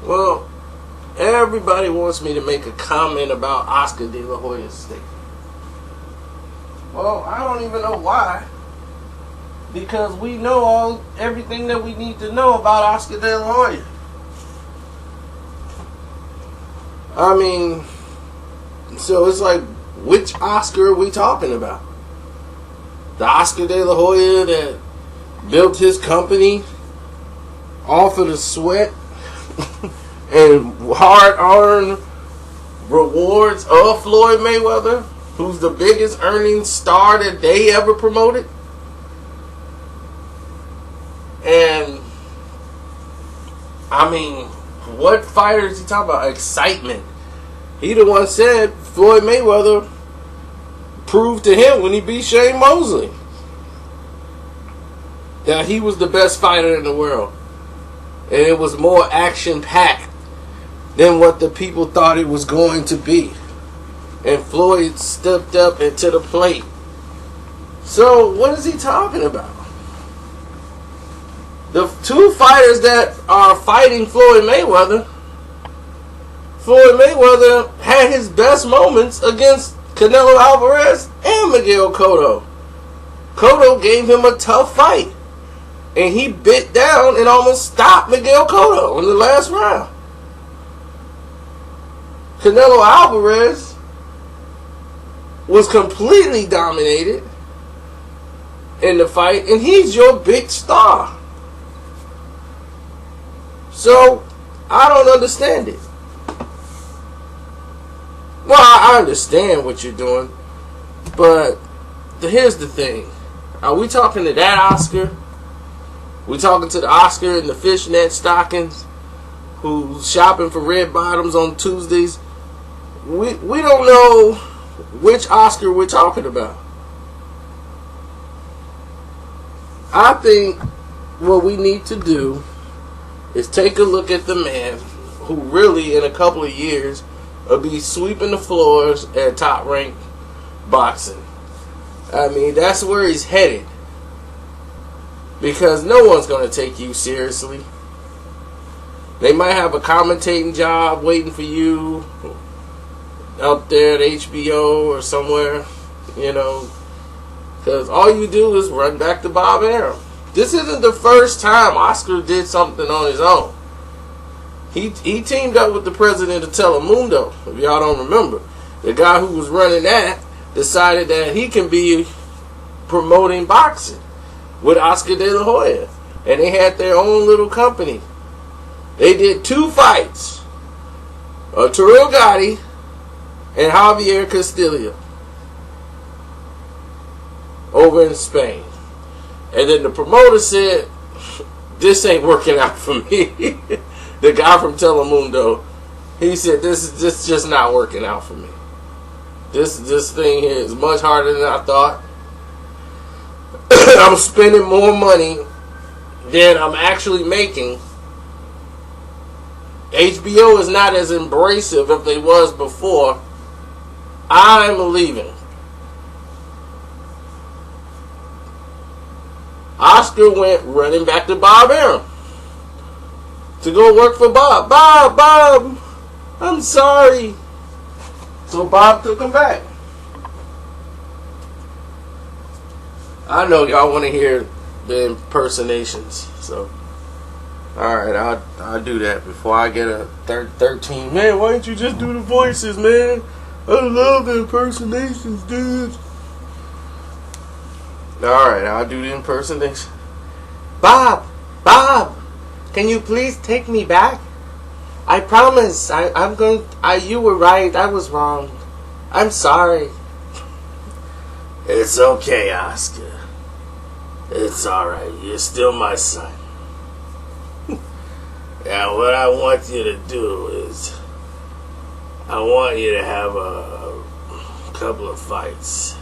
Well, everybody wants me to make a comment about Oscar De La Hoya's statement. Well, I don't even know why. Because we know everything that we need to know about Oscar De La Hoya. I mean, so it's like, which Oscar are we talking about? The Oscar De La Hoya that built his company off of the sweat and hard-earned rewards of Floyd Mayweather, who's the biggest earning star that they ever promoted? And, I mean, what fighter is he talking about? Excitement. He the one said Floyd Mayweather proved to him when he beat Shane Mosley that he was the best fighter in the world. And it was more action-packed than what the people thought it was going to be. And Floyd stepped up into the plate. So, what is he talking about? The two fighters that are fighting Floyd Mayweather had his best moments against Canelo Alvarez and Miguel Cotto. Cotto gave him a tough fight. And he bit down and almost stopped Miguel Cotto in the last round. Canelo Alvarez was completely dominated in the fight, and he's your big star. So, I don't understand it. Well, I understand what you're doing, but here's the thing. Are we talking to that Oscar? We talking to the Oscar in the fishnet stockings who's shopping for red bottoms on Tuesdays? We don't know which Oscar we're talking about. I think what we need to do is take a look at the man who really in a couple of years will be sweeping the floors at Top Rank Boxing. I mean, that's where he's headed. Because no one's going to take you seriously. They might have a commentating job waiting for you up there at HBO or somewhere, you know. Because all you do is run back to Bob Arum. This isn't the first time Oscar did something on his own. He teamed up with the president of Telemundo, if y'all don't remember. The guy who was running that decided that he can be promoting boxing with Oscar De La Hoya. And they had their own little company. They did 2 fights. Terrell Gotti and Javier Castillo. Over in Spain. And then the promoter said, this ain't working out for me. The guy from Telemundo, he said, this is just not working out for me. This thing here is much harder than I thought. I'm spending more money than I'm actually making. HBO is not as embracive as they was before. I'm leaving. Oscar went running back to Bob Arum to go work for Bob. Bob, I'm sorry. So Bob took him back. I know y'all want to hear the impersonations, so alright, I'll do that before I get a 13. Man, why don't you just do the voices, man? I love the impersonations, dude. Alright, I'll do the impersonation. Bob, can you please take me back? I promise, I'm going. You were right, I was wrong. I'm sorry. It's okay, Oscar. It's alright. You're still my son. Now, what I want you to do is, I want you to have a couple of fights.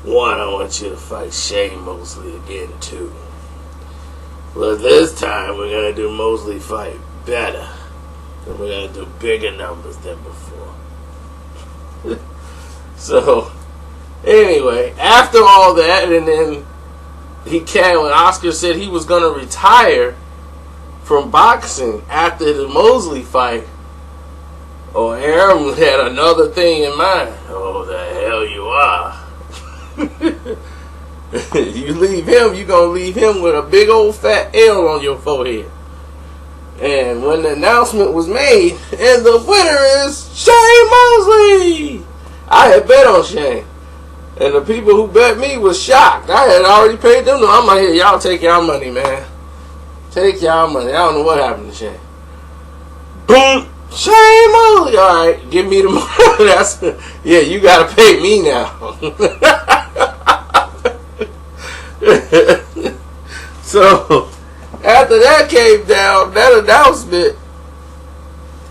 One, I want you to fight Shane Mosley again, too. But this time, we're going to do Mosley fight better. And we're going to do bigger numbers than before. So, anyway, after all that, and then when Oscar said he was going to retire from boxing after the Mosley fight, or Aaron had another thing in mind. Oh, the hell you are. You leave him, you're going to leave him with a big old fat L on your forehead. And when the announcement was made, and the winner is Shane Mosley, I had bet on Shane. And the people who bet me was shocked. I had already paid them. I'm like, here, y'all take y'all money, man. Take y'all money. I don't know what happened to Shane. Boom. Shane Mosley. All right, give me the money. That's, yeah, you got to pay me now. So, after that came down, that announcement,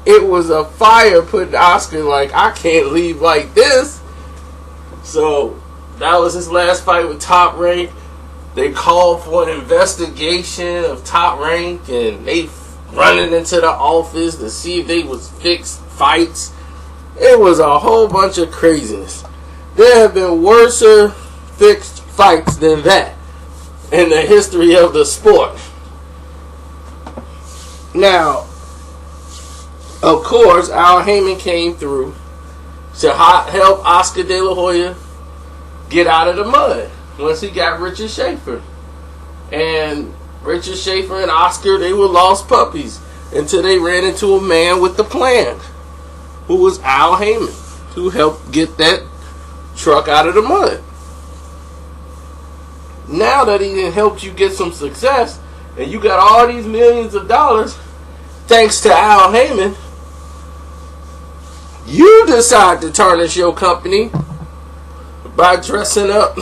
it was a fire putting Oscar like, I can't leave like this. So, that was his last fight with Top Rank. They called for an investigation of Top Rank, and they running into the office to see if they was fixed fights. It was a whole bunch of craziness. There have been worser fixed fights than that in the history of the sport. Now, of course, Al Heyman came through to help Oscar De La Hoya get out of the mud once he got Richard Schaefer. And Richard Schaefer and Oscar, they were lost puppies until they ran into a man with the plan, who was Al Heyman, who helped get that truck out of the mud. Now that he done helped you get some success, and you got all these millions of dollars, thanks to Al Heyman, you decide to tarnish your company by dressing up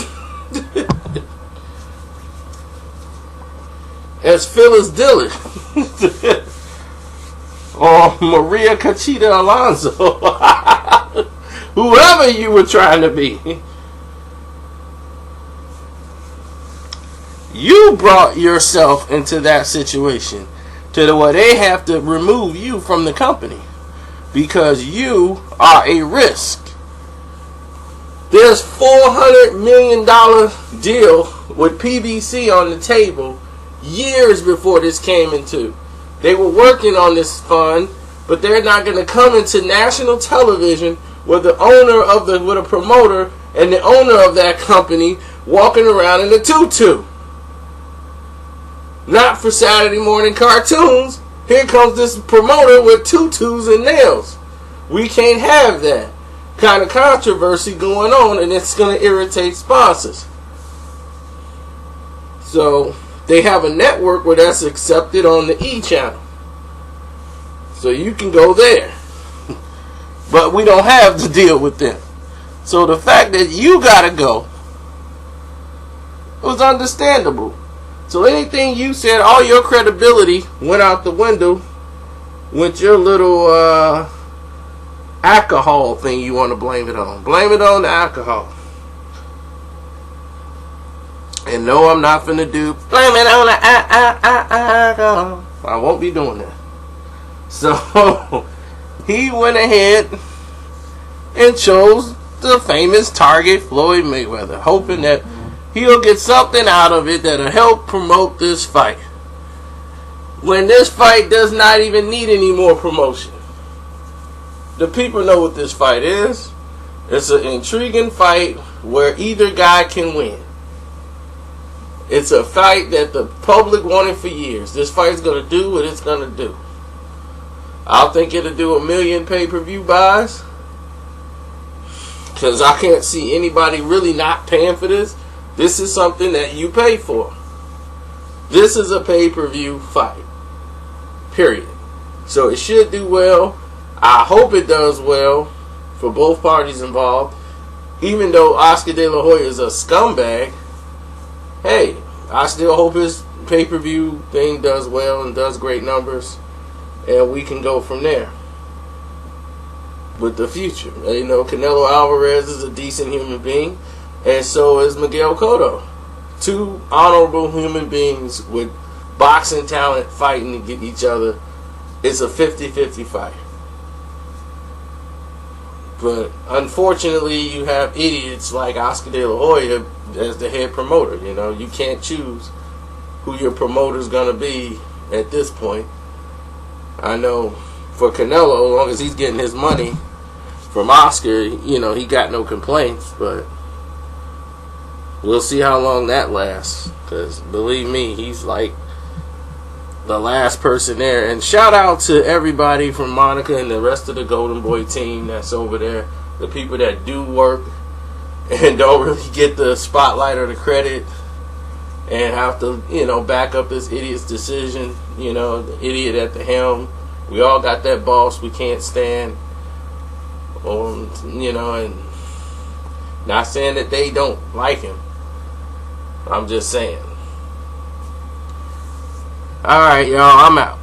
as Phyllis Dillon or Maria Conchita Alonso, whoever you were trying to be. You brought yourself into that situation to where they have to remove you from the company because you are a risk. There's $400 million deal with PBC on the table years before this came into. They were working on this fund, but they're not going to come into national television with the owner of with a promoter and the owner of that company walking around in a tutu. Not for Saturday morning cartoons. Here comes this promoter with tutus and nails. We can't have that kind of controversy going on, and it's going to irritate sponsors. So they have a network where that's accepted on the E channel. So you can go there. But we don't have to deal with them. So the fact that you got to go was understandable. So anything you said, all your credibility went out the window with your little alcohol thing you want to blame it on. Blame it on the alcohol. And no, I'm not finna do blame it on the alcohol. I won't be doing that. So he went ahead and chose the famous target Floyd Mayweather, hoping that he'll get something out of it that'll help promote this fight. When this fight does not even need any more promotion. The people know what this fight is. It's an intriguing fight where either guy can win. It's a fight that the public wanted for years. This fight's going to do what it's going to do. I think it'll do 1 million pay-per-view buys. Because I can't see anybody really not paying for this. This is something that you pay for. This is a pay-per-view fight. Period. So it should do well. I hope it does well for both parties involved. Even though Oscar De La Hoya is a scumbag, hey, I still hope his pay-per-view thing does well and does great numbers. And we can go from there with the future. You know, Canelo Alvarez is a decent human being. And so is Miguel Cotto. Two honorable human beings with boxing talent fighting to get each other. It's a 50-50 fight. But unfortunately, you have idiots like Oscar De La Hoya as the head promoter. You know, you can't choose who your promoter's going to be at this point. I know for Canelo, as long as he's getting his money from Oscar, you know, he got no complaints, but we'll see how long that lasts, because believe me, he's like the last person there. And shout out to everybody from Monica and the rest of the Golden Boy team that's over there, the people that do work and don't really get the spotlight or the credit and have to, you know, back up this idiot's decision, you know, the idiot at the helm. We all got that boss we can't stand. You know, and not saying that they don't like him. I'm just saying. Alright, y'all, I'm out.